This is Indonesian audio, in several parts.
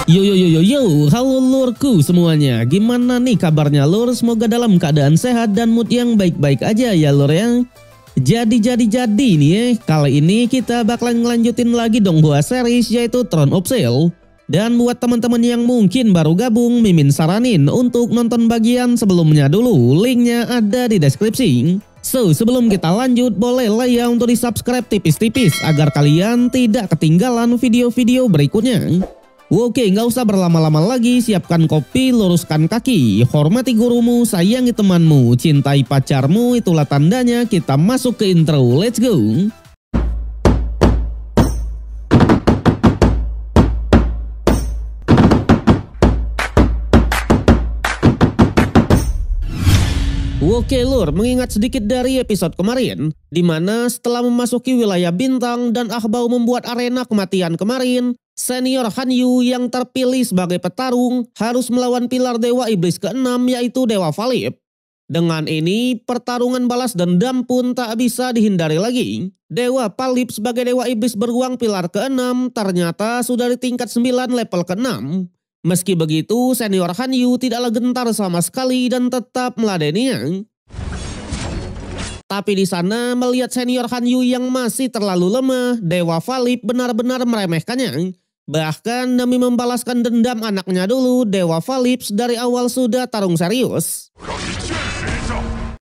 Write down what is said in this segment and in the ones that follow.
Yo yo yo yo yo, halo lurku semuanya. Gimana nih kabarnya lur? Semoga dalam keadaan sehat dan mood yang baik-baik aja ya lur ya. Jadi nih ya, kali ini kita bakalan ngelanjutin lagi dong buat series yaitu Throne of Steel. Dan buat teman-teman yang mungkin baru gabung, Mimin saranin untuk nonton bagian sebelumnya dulu. Linknya ada di deskripsi. So, sebelum kita lanjut, boleh lah ya untuk di subscribe tipis-tipis agar kalian tidak ketinggalan video-video berikutnya. Oke, nggak usah berlama-lama lagi, siapkan kopi, luruskan kaki, hormati gurumu, sayangi temanmu, cintai pacarmu, itulah tandanya kita masuk ke intro, let's go! Oke lur, mengingat sedikit dari episode kemarin, di mana setelah memasuki wilayah bintang dan Ahbau membuat arena kematian kemarin, senior Hanyu yang terpilih sebagai petarung harus melawan pilar Dewa Iblis ke-6 yaitu Dewa Valip. Dengan ini, pertarungan balas dendam pun tak bisa dihindari lagi. Dewa Valip sebagai Dewa Iblis beruang pilar ke-6 ternyata sudah di tingkat 9 level ke-6. Meski begitu, senior Hanyu tidaklah gentar sama sekali dan tetap meladeninya. Tapi di sana melihat senior Hanyu yang masih terlalu lemah, Dewa Valip benar-benar meremehkannya. Bahkan demi membalaskan dendam anaknya dulu, Dewa Valip dari awal sudah tarung serius.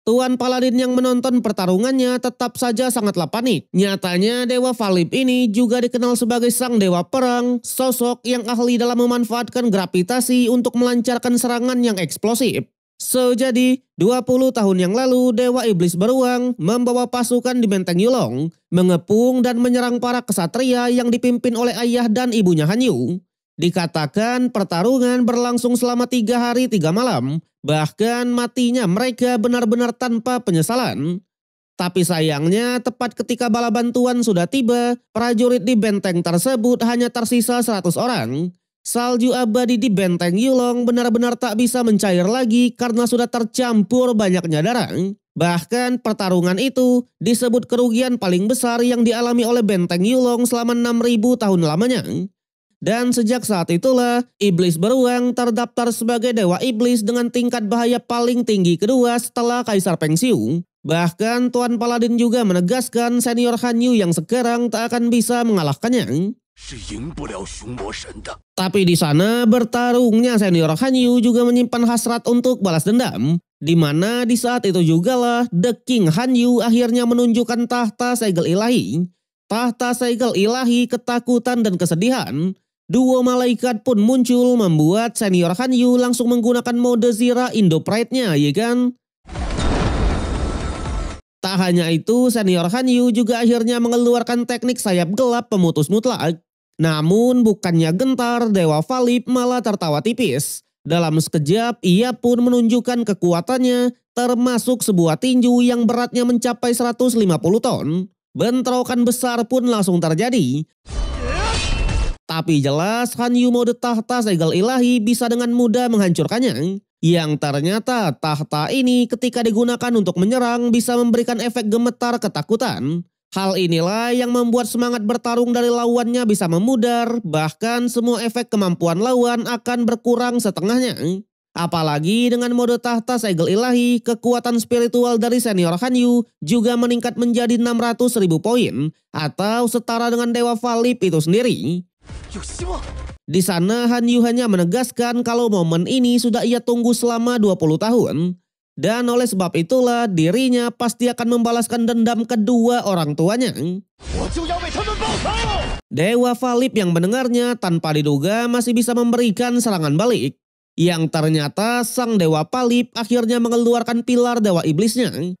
Tuan Paladin yang menonton pertarungannya tetap saja sangatlah panik. Nyatanya Dewa Valip ini juga dikenal sebagai sang dewa perang, sosok yang ahli dalam memanfaatkan gravitasi untuk melancarkan serangan yang eksplosif. So, jadi 20 tahun yang lalu Dewa Iblis beruang membawa pasukan di Benteng Yulong, mengepung dan menyerang para kesatria yang dipimpin oleh ayah dan ibunya Hanyu. Dikatakan pertarungan berlangsung selama 3 hari 3 malam, bahkan matinya mereka benar-benar tanpa penyesalan. Tapi sayangnya tepat ketika bala bantuan sudah tiba, prajurit di benteng tersebut hanya tersisa 100 orang. Salju abadi di Benteng Yulong benar-benar tak bisa mencair lagi karena sudah tercampur banyaknya darah. Bahkan pertarungan itu disebut kerugian paling besar yang dialami oleh Benteng Yulong selama 6.000 tahun lamanya. Dan sejak saat itulah, Iblis beruang terdaftar sebagai Dewa Iblis dengan tingkat bahaya paling tinggi kedua setelah Kaisar Pengsiu. Bahkan Tuan Paladin juga menegaskan senior Hanyu yang sekarang tak akan bisa mengalahkannya. Tapi di sana bertarungnya senior Hanyu juga menyimpan hasrat untuk balas dendam. Di mana di saat itu jugalah The King Hanyu akhirnya menunjukkan tahta segel ilahi. Tahta segel ilahi ketakutan dan kesedihan. Duo malaikat pun muncul membuat senior Hanyu langsung menggunakan mode Zira Indo Pride-nya, ya kan? Tak hanya itu, senior Hanyu juga akhirnya mengeluarkan teknik sayap gelap pemutus mutlak. Namun bukannya gentar, Dewa Valip malah tertawa tipis. Dalam sekejap, ia pun menunjukkan kekuatannya, termasuk sebuah tinju yang beratnya mencapai 150 ton. Bentrokan besar pun langsung terjadi. Tapi jelas Hanyu mode tahta segel ilahi bisa dengan mudah menghancurkannya. Yang ternyata tahta ini ketika digunakan untuk menyerang bisa memberikan efek gemetar ketakutan. Hal inilah yang membuat semangat bertarung dari lawannya bisa memudar, bahkan semua efek kemampuan lawan akan berkurang setengahnya. Apalagi dengan mode tahta segel ilahi, kekuatan spiritual dari senior Hanyu juga meningkat menjadi 600.000 poin, atau setara dengan Dewa Valip itu sendiri. Di sana Hanyu hanya menegaskan kalau momen ini sudah ia tunggu selama 20 tahun. Dan oleh sebab itulah dirinya pasti akan membalaskan dendam kedua orang tuanya. Dewa Valip yang mendengarnya tanpa diduga masih bisa memberikan serangan balik. Yang ternyata sang Dewa Valip akhirnya mengeluarkan pilar Dewa Iblisnya.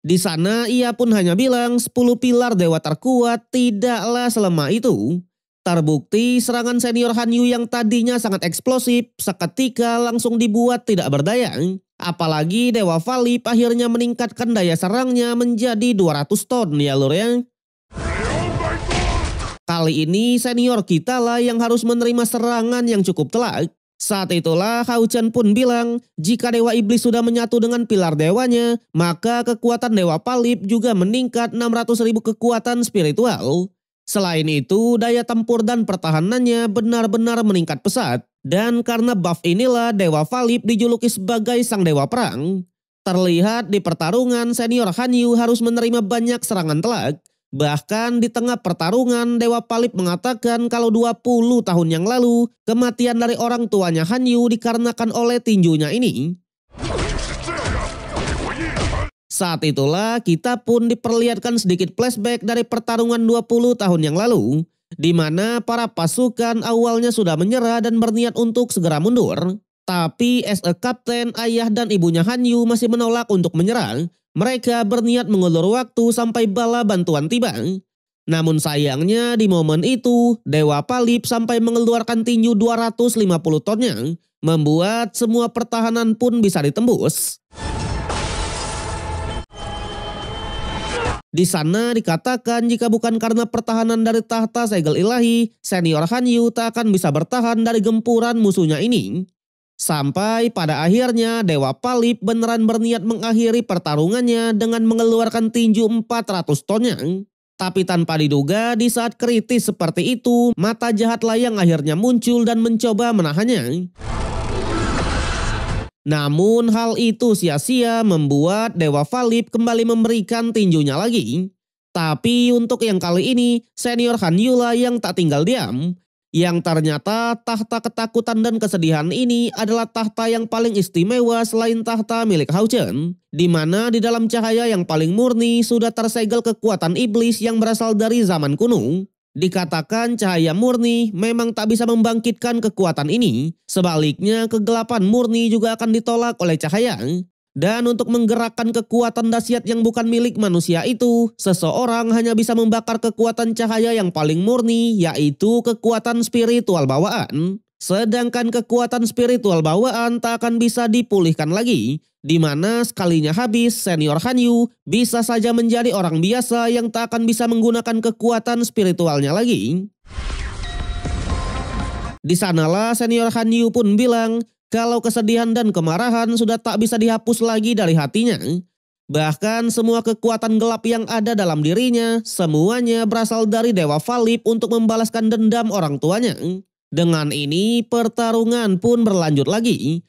Di sana ia pun hanya bilang 10 pilar dewa terkuat tidaklah selemah itu. Terbukti serangan senior Hanyu yang tadinya sangat eksplosif seketika langsung dibuat tidak berdaya. Apalagi Dewa Valip akhirnya meningkatkan daya serangnya menjadi 200 ton ya lur ya. Kali ini senior kita lah yang harus menerima serangan yang cukup telak. Saat itulah Hao Chen pun bilang, jika Dewa Iblis sudah menyatu dengan pilar dewanya, maka kekuatan Dewa Valip juga meningkat 600.000 kekuatan spiritual. Selain itu, daya tempur dan pertahanannya benar-benar meningkat pesat. Dan karena buff inilah Dewa Valip dijuluki sebagai Sang Dewa Perang. Terlihat di pertarungan senior Hanyu harus menerima banyak serangan telak. Bahkan di tengah pertarungan Dewa Valip mengatakan kalau 20 tahun yang lalu kematian dari orang tuanya Hanyu dikarenakan oleh tinjunya ini. Saat itulah kita pun diperlihatkan sedikit flashback dari pertarungan 20 tahun yang lalu, di mana para pasukan awalnya sudah menyerah dan berniat untuk segera mundur. Tapi as a captain, ayah dan ibunya Hanyu masih menolak untuk menyerang. Mereka berniat mengulur waktu sampai bala bantuan tiba. Namun sayangnya di momen itu, Dewa Valip sampai mengeluarkan tinju 250 tonnya, membuat semua pertahanan pun bisa ditembus. Di sana dikatakan jika bukan karena pertahanan dari tahta segel ilahi, senior Hanyu tak akan bisa bertahan dari gempuran musuhnya ini. Sampai pada akhirnya Dewa Valip beneran berniat mengakhiri pertarungannya dengan mengeluarkan tinju 400 tonnya. Tapi tanpa diduga di saat kritis seperti itu, mata jahat layang akhirnya muncul dan mencoba menahannya. Namun hal itu sia-sia membuat Dewa Valip kembali memberikan tinjunya lagi. Tapi untuk yang kali ini, senior Hanyu lah yang tak tinggal diam. Yang ternyata tahta ketakutan dan kesedihan ini adalah tahta yang paling istimewa selain tahta milik Hao Chen. Di mana di dalam cahaya yang paling murni sudah tersegel kekuatan iblis yang berasal dari zaman kuno. Dikatakan cahaya murni memang tak bisa membangkitkan kekuatan ini. Sebaliknya kegelapan murni juga akan ditolak oleh cahaya. Dan untuk menggerakkan kekuatan dahsyat yang bukan milik manusia itu, seseorang hanya bisa membakar kekuatan cahaya yang paling murni, yaitu kekuatan spiritual bawaan. Sedangkan kekuatan spiritual bawaan tak akan bisa dipulihkan lagi. Di mana sekalinya habis, senior Hanyu bisa saja menjadi orang biasa yang tak akan bisa menggunakan kekuatan spiritualnya lagi. Di sanalah senior Hanyu pun bilang kalau kesedihan dan kemarahan sudah tak bisa dihapus lagi dari hatinya. Bahkan semua kekuatan gelap yang ada dalam dirinya, semuanya berasal dari Dewa Valip untuk membalaskan dendam orang tuanya. Dengan ini pertarungan pun berlanjut lagi.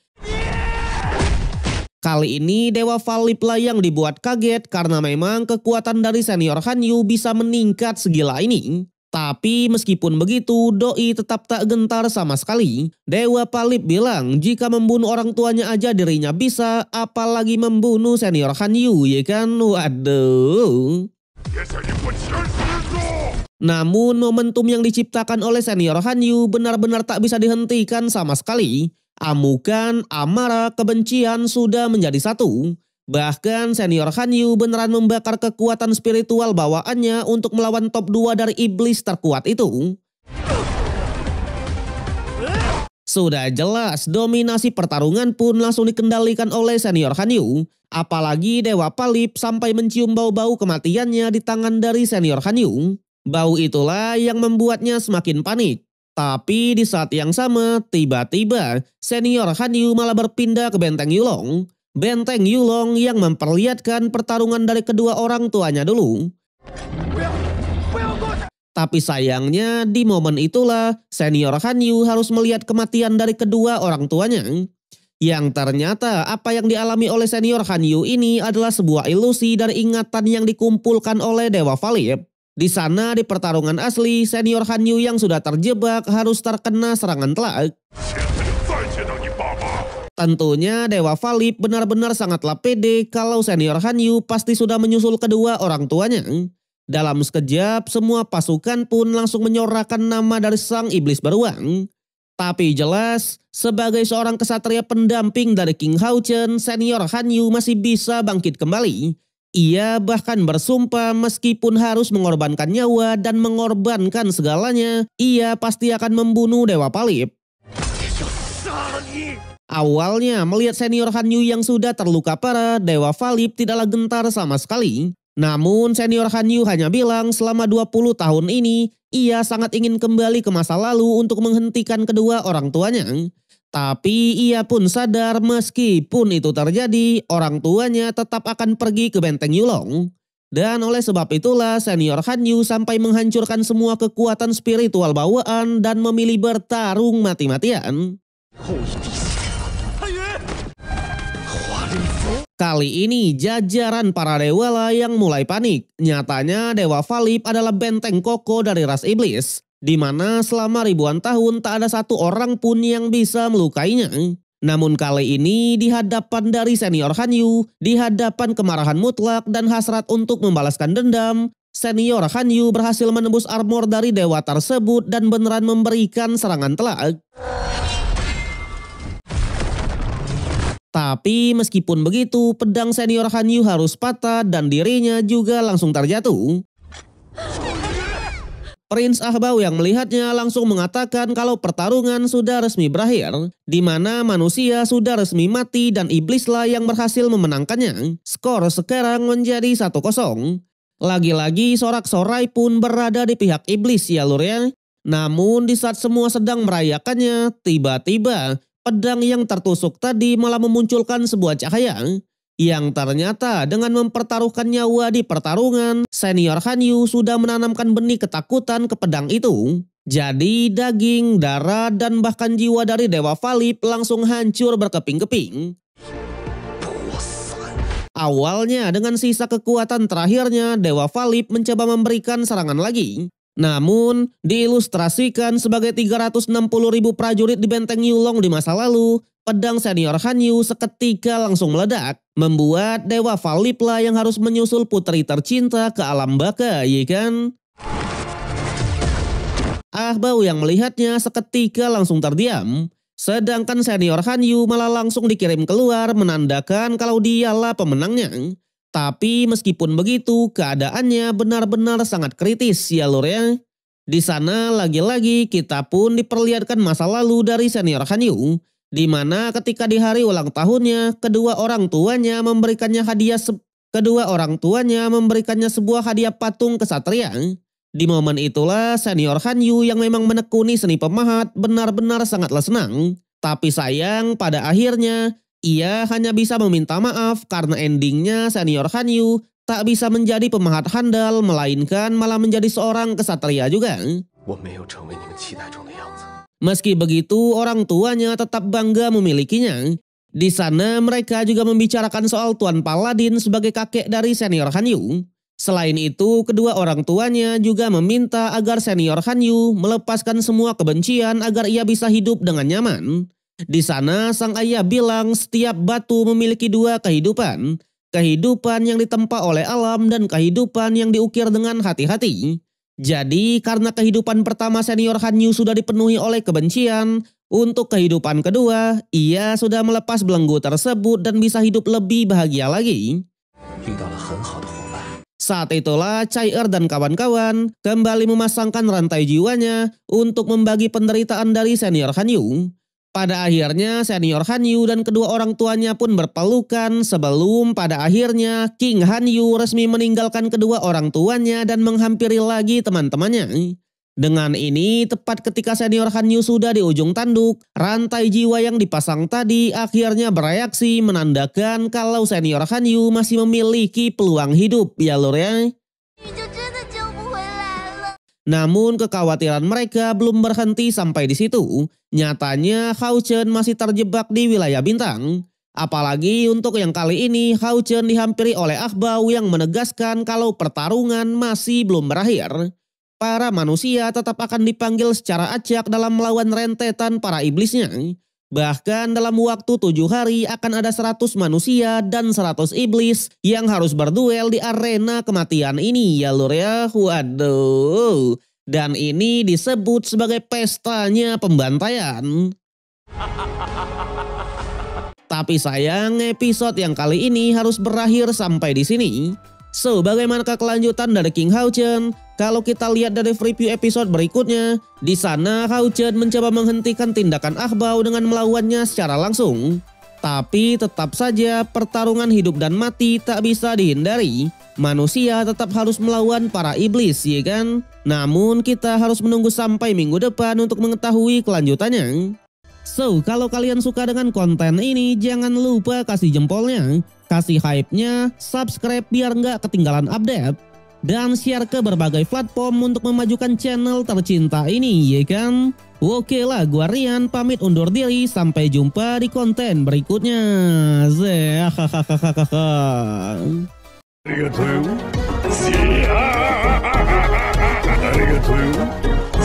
Kali ini Dewa Valip lah yang dibuat kaget karena memang kekuatan dari senior Hanyu bisa meningkat segila ini. Tapi meskipun begitu, Doi tetap tak gentar sama sekali. Dewa Valip bilang jika membunuh orang tuanya aja dirinya bisa, apalagi membunuh senior Hanyu, ya kan? Waduh. Namun momentum yang diciptakan oleh senior Hanyu benar-benar tak bisa dihentikan sama sekali. Amukan, amarah, kebencian sudah menjadi satu. Bahkan senior Hanyu beneran membakar kekuatan spiritual bawaannya untuk melawan top 2 dari iblis terkuat itu. Sudah jelas dominasi pertarungan pun langsung dikendalikan oleh senior Hanyu. Apalagi Dewa Valip sampai mencium bau-bau kematiannya di tangan dari senior Hanyu. Bau itulah yang membuatnya semakin panik. Tapi di saat yang sama, tiba-tiba senior Hanyu malah berpindah ke Benteng Yulong. Benteng Yulong yang memperlihatkan pertarungan dari kedua orang tuanya dulu. Tapi sayangnya di momen itulah senior Hanyu harus melihat kematian dari kedua orang tuanya. Yang ternyata apa yang dialami oleh senior Hanyu ini adalah sebuah ilusi dari ingatan yang dikumpulkan oleh Dewa Valip. Di sana di pertarungan asli, senior Hanyu yang sudah terjebak harus terkena serangan telak. Tentunya Dewa Valip benar-benar sangatlah pede kalau senior Hanyu pasti sudah menyusul kedua orang tuanya. Dalam sekejap semua pasukan pun langsung menyorakan nama dari sang iblis beruang. Tapi jelas sebagai seorang kesatria pendamping dari King Hao Chen, senior Hanyu masih bisa bangkit kembali. Ia bahkan bersumpah meskipun harus mengorbankan nyawa dan mengorbankan segalanya, ia pasti akan membunuh Dewa Valip. Awalnya melihat senior Hanyu yang sudah terluka parah, Dewa Valip tidaklah gentar sama sekali. Namun senior Hanyu hanya bilang selama 20 tahun ini, ia sangat ingin kembali ke masa lalu untuk menghentikan kedua orang tuanya. Tapi ia pun sadar meskipun itu terjadi, orang tuanya tetap akan pergi ke Benteng Yulong. Dan oleh sebab itulah senior Hanyu sampai menghancurkan semua kekuatan spiritual bawaan dan memilih bertarung mati-matian. Kali ini jajaran para dewa lah yang mulai panik. Nyatanya Dewa Valip adalah benteng kokoh dari ras iblis, di mana selama ribuan tahun tak ada satu orang pun yang bisa melukainya. Namun kali ini di hadapan dari senior Hanyu, di hadapan kemarahan mutlak dan hasrat untuk membalaskan dendam, senior Hanyu berhasil menembus armor dari dewa tersebut dan beneran memberikan serangan telak. Tapi meskipun begitu, pedang senior Hanyu harus patah dan dirinya juga langsung terjatuh. Prince Ahbao yang melihatnya langsung mengatakan kalau pertarungan sudah resmi berakhir, di mana manusia sudah resmi mati dan iblislah yang berhasil memenangkannya. Skor sekarang menjadi 1-0. Lagi-lagi sorak-sorai pun berada di pihak iblis ya lur ya. Namun di saat semua sedang merayakannya, tiba-tiba pedang yang tertusuk tadi malah memunculkan sebuah cahaya. Yang ternyata dengan mempertaruhkan nyawa di pertarungan, senior Hanyu sudah menanamkan benih ketakutan ke pedang itu. Jadi daging, darah, dan bahkan jiwa dari Dewa Valip langsung hancur berkeping-keping. Awalnya dengan sisa kekuatan terakhirnya, Dewa Valip mencoba memberikan serangan lagi. Namun diilustrasikan sebagai 360.000 prajurit di benteng Yulong di masa lalu, pedang senior Hanyu seketika langsung meledak, membuat Dewa Valip lah yang harus menyusul putri tercinta ke alam baka, ya kan? Ahbao yang melihatnya seketika langsung terdiam, sedangkan senior Hanyu malah langsung dikirim keluar menandakan kalau dialah pemenangnya. Tapi meskipun begitu, keadaannya benar-benar sangat kritis ya lur ya. Di sana lagi-lagi kita pun diperlihatkan masa lalu dari senior Hanyu, di mana ketika di hari ulang tahunnya, kedua orang tuanya memberikannya sebuah hadiah patung kesatria. Di momen itulah senior Hanyu yang memang menekuni seni pemahat benar-benar sangatlah senang. Tapi sayang pada akhirnya ia hanya bisa meminta maaf karena endingnya senior Hanyu tak bisa menjadi pemahat handal, melainkan malah menjadi seorang kesatria juga. Meski begitu, orang tuanya tetap bangga memilikinya. Di sana mereka juga membicarakan soal Tuan Paladin sebagai kakek dari senior Hanyu. Selain itu, kedua orang tuanya juga meminta agar senior Hanyu melepaskan semua kebencian agar ia bisa hidup dengan nyaman. Di sana sang ayah bilang setiap batu memiliki dua kehidupan. Kehidupan yang ditempa oleh alam dan kehidupan yang diukir dengan hati-hati. Jadi karena kehidupan pertama senior Hanyu sudah dipenuhi oleh kebencian, untuk kehidupan kedua ia sudah melepas belenggu tersebut dan bisa hidup lebih bahagia lagi. Saat itulah Chai dan kawan-kawan kembali memasangkan rantai jiwanya untuk membagi penderitaan dari senior Hanyu. Pada akhirnya senior Hanyu dan kedua orang tuanya pun berpelukan sebelum pada akhirnya King Hanyu resmi meninggalkan kedua orang tuanya dan menghampiri lagi teman-temannya. Dengan ini tepat ketika senior Hanyu sudah di ujung tanduk, rantai jiwa yang dipasang tadi akhirnya bereaksi menandakan kalau senior Hanyu masih memiliki peluang hidup ya lur ya. Namun kekhawatiran mereka belum berhenti sampai di situ. Nyatanya Hao Chen masih terjebak di wilayah bintang. Apalagi untuk yang kali ini Hao Chen dihampiri oleh Ahbao yang menegaskan kalau pertarungan masih belum berakhir. Para manusia tetap akan dipanggil secara acak dalam melawan rentetan para iblisnya. Bahkan dalam waktu 7 hari akan ada 100 manusia dan 100 iblis yang harus berduel di arena kematian ini ya lur ya. Waduh. Dan ini disebut sebagai pestanya pembantaian. Tapi sayang episode yang kali ini harus berakhir sampai di sini. So, bagaimanakah kelanjutan dari King Hao Chen? Kalau kita lihat dari preview episode berikutnya, di sana Hao Chen mencoba menghentikan tindakan Ahbao dengan melawannya secara langsung. Tapi tetap saja pertarungan hidup dan mati tak bisa dihindari. Manusia tetap harus melawan para iblis, ya kan? Namun kita harus menunggu sampai minggu depan untuk mengetahui kelanjutannya. So, kalau kalian suka dengan konten ini, jangan lupa kasih jempolnya, kasih hype-nya, subscribe biar nggak ketinggalan update, dan share ke berbagai platform untuk memajukan channel tercinta ini, ya kan? Oke lah, gua Rian pamit undur diri, sampai jumpa di konten berikutnya. Arigatou.